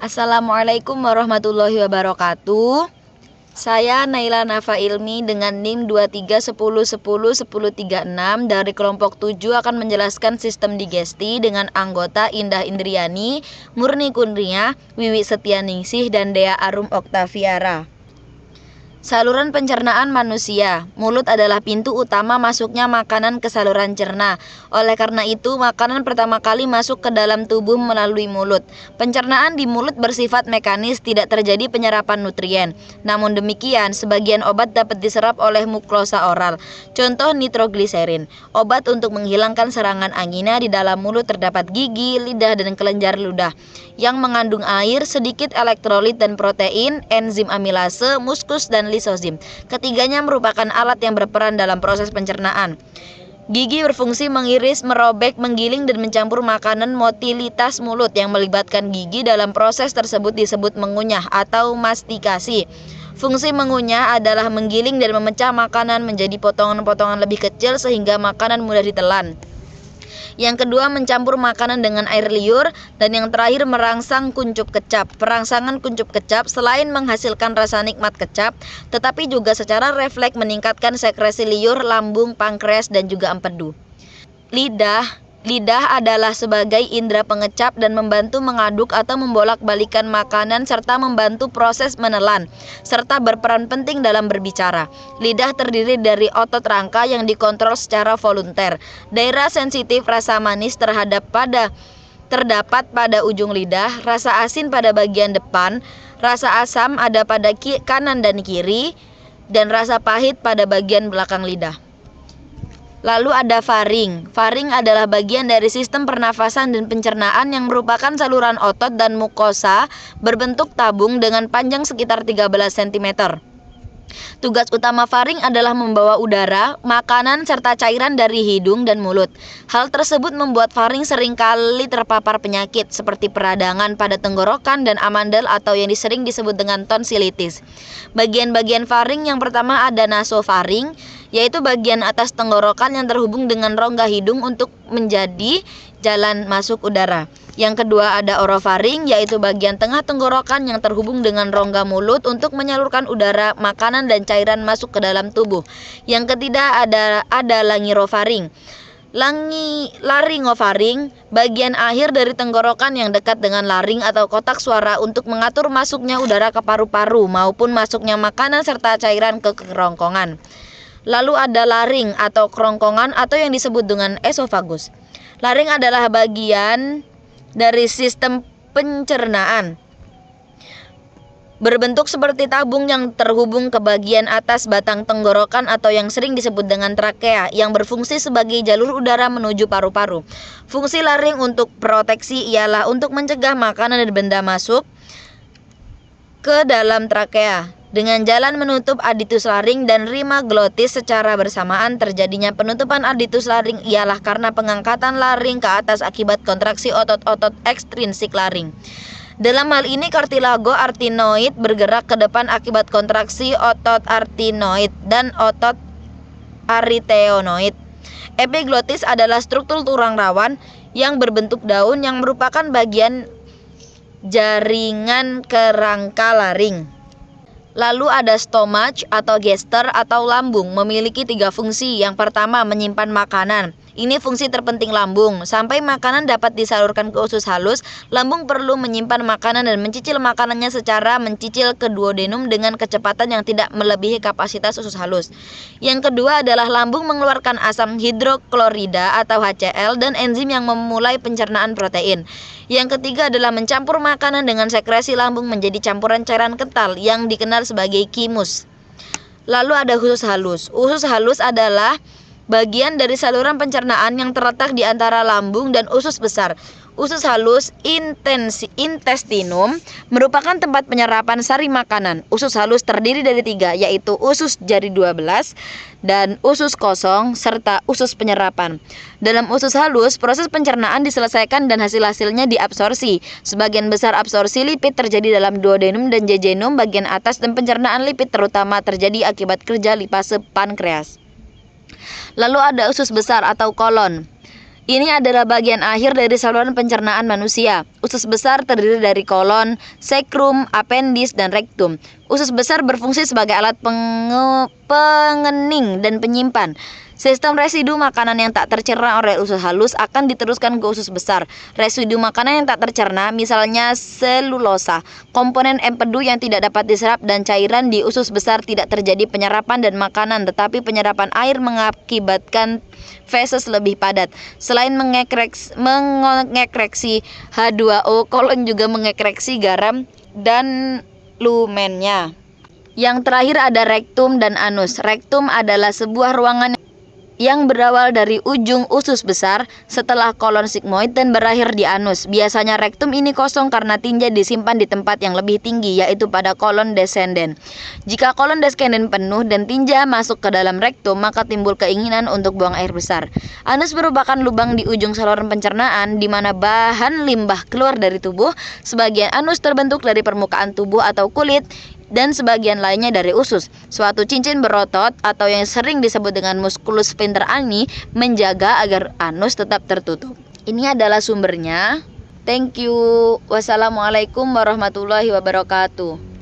Assalamualaikum warahmatullahi wabarakatuh. Saya Naila Nafa Ilmi dengan NIM 2310101036 dari kelompok 7 akan menjelaskan sistem digesti dengan anggota Indah Indriani, Murni Kurnia, Wiwi Setianingsih, dan Dea Arum Oktaviara. Saluran pencernaan manusia. Mulut adalah pintu utama masuknya makanan ke saluran cerna. Oleh karena itu, makanan pertama kali masuk ke dalam tubuh melalui mulut. Pencernaan di mulut bersifat mekanis, tidak terjadi penyerapan nutrien. Namun demikian, sebagian obat dapat diserap oleh muklosa oral. Contoh nitrogliserin. Obat untuk menghilangkan serangan angina. Di dalam mulut terdapat gigi, lidah, dan kelenjar ludah yang mengandung air, sedikit elektrolit dan protein, enzim amilase, muskus, dan lisozim. Ketiganya merupakan alat yang berperan dalam proses pencernaan. Gigi berfungsi mengiris, merobek, menggiling, dan mencampur makanan. Motilitas mulut yang melibatkan gigi dalam proses tersebut disebut mengunyah atau mastikasi. Fungsi mengunyah adalah menggiling dan memecah makanan menjadi potongan-potongan lebih kecil sehingga makanan mudah ditelan. Yang kedua, mencampur makanan dengan air liur, dan yang terakhir merangsang kuncup kecap. Perangsangan kuncup kecap selain menghasilkan rasa nikmat kecap, tetapi juga secara refleks meningkatkan sekresi liur, lambung, pankreas, dan juga empedu. Lidah adalah sebagai indera pengecap dan membantu mengaduk atau membolak-balikan makanan serta membantu proses menelan, serta berperan penting dalam berbicara. Lidah terdiri dari otot rangka yang dikontrol secara volunter. Daerah sensitif rasa manis terdapat pada ujung lidah, rasa asin pada bagian depan, rasa asam ada pada kanan dan kiri, dan rasa pahit pada bagian belakang lidah. Lalu ada faring. Faring adalah bagian dari sistem pernafasan dan pencernaan yang merupakan saluran otot dan mukosa berbentuk tabung dengan panjang sekitar 13 cm. Tugas utama faring adalah membawa udara, makanan, serta cairan dari hidung dan mulut. Hal tersebut membuat faring seringkali terpapar penyakit seperti peradangan pada tenggorokan dan amandel atau yang sering disebut dengan tonsilitis. Bagian-bagian faring yang pertama ada nasofaring, yaitu bagian atas tenggorokan yang terhubung dengan rongga hidung untuk menjadi jalan masuk udara. Yang kedua ada orofaring, yaitu bagian tengah tenggorokan yang terhubung dengan rongga mulut untuk menyalurkan udara, makanan, dan cairan masuk ke dalam tubuh. Yang ketiga ada langirofaring. Laringofaring, bagian akhir dari tenggorokan yang dekat dengan laring atau kotak suara untuk mengatur masuknya udara ke paru-paru maupun masuknya makanan serta cairan ke kerongkongan. Lalu ada laring atau kerongkongan atau yang disebut dengan esofagus. Laring adalah bagian dari sistem pencernaan, berbentuk seperti tabung yang terhubung ke bagian atas batang tenggorokan atau yang sering disebut dengan trakea, yang berfungsi sebagai jalur udara menuju paru-paru. Fungsi laring untuk proteksi ialah untuk mencegah makanan dan benda masuk ke dalam trakea. Dengan jalan menutup aditus laring dan rima glotis secara bersamaan, terjadinya penutupan aditus laring ialah karena pengangkatan laring ke atas akibat kontraksi otot-otot ekstrinsik laring. Dalam hal ini kartilago arytenoid bergerak ke depan akibat kontraksi otot arytenoid dan otot arytenoid. Epiglotis adalah struktur tulang rawan yang berbentuk daun yang merupakan bagian jaringan kerangka laring. Lalu ada stomach atau gester atau lambung, memiliki 3 fungsi. Yang pertama, menyimpan makanan. Ini fungsi terpenting lambung. Sampai makanan dapat disalurkan ke usus halus, lambung perlu menyimpan makanan dan mencicil makanannya secara mencicil ke duodenum dengan kecepatan yang tidak melebihi kapasitas usus halus. Yang kedua adalah lambung mengeluarkan asam hidroklorida atau HCl dan enzim yang memulai pencernaan protein. Yang ketiga adalah mencampur makanan dengan sekresi lambung menjadi campuran cairan kental yang dikenal sebagai kimus. Lalu ada usus halus. Usus halus adalah bagian dari saluran pencernaan yang terletak di antara lambung dan usus besar. Usus halus intestinum merupakan tempat penyerapan sari makanan. Usus halus terdiri dari 3, yaitu usus jari 12 dan usus kosong serta usus penyerapan. Dalam usus halus, proses pencernaan diselesaikan dan hasil-hasilnya diabsorpsi. Sebagian besar absorpsi lipid terjadi dalam duodenum dan jejunum bagian atas, dan pencernaan lipid terutama terjadi akibat kerja lipase pankreas. Lalu ada usus besar atau kolon. Ini adalah bagian akhir dari saluran pencernaan manusia. Usus besar terdiri dari kolon, sekrum, apendis, dan rektum. Usus besar berfungsi sebagai alat pengening dan penyimpan. Sistem residu makanan yang tak tercerna oleh usus halus akan diteruskan ke usus besar. Residu makanan yang tak tercerna, misalnya selulosa, komponen empedu yang tidak dapat diserap, dan cairan di usus besar tidak terjadi penyerapan dan makanan, tetapi penyerapan air mengakibatkan feses lebih padat. Selain mengeksreksi H2O, kolon juga mengeksreksi garam dan lumennya. Yang terakhir ada rektum dan anus. Rektum adalah sebuah ruangan yang berawal dari ujung usus besar setelah kolon sigmoid dan berakhir di anus. Biasanya rektum ini kosong karena tinja disimpan di tempat yang lebih tinggi, yaitu pada kolon descendens. Jika kolon descendens penuh dan tinja masuk ke dalam rektum, maka timbul keinginan untuk buang air besar. Anus merupakan lubang di ujung saluran pencernaan di mana bahan limbah keluar dari tubuh. Sebagian anus terbentuk dari permukaan tubuh atau kulit, dan sebagian lainnya dari usus. Suatu cincin berotot atau yang sering disebut dengan musculus sphincter ani menjaga agar anus tetap tertutup. Ini adalah sumbernya. Thank you. Wassalamualaikum warahmatullahi wabarakatuh.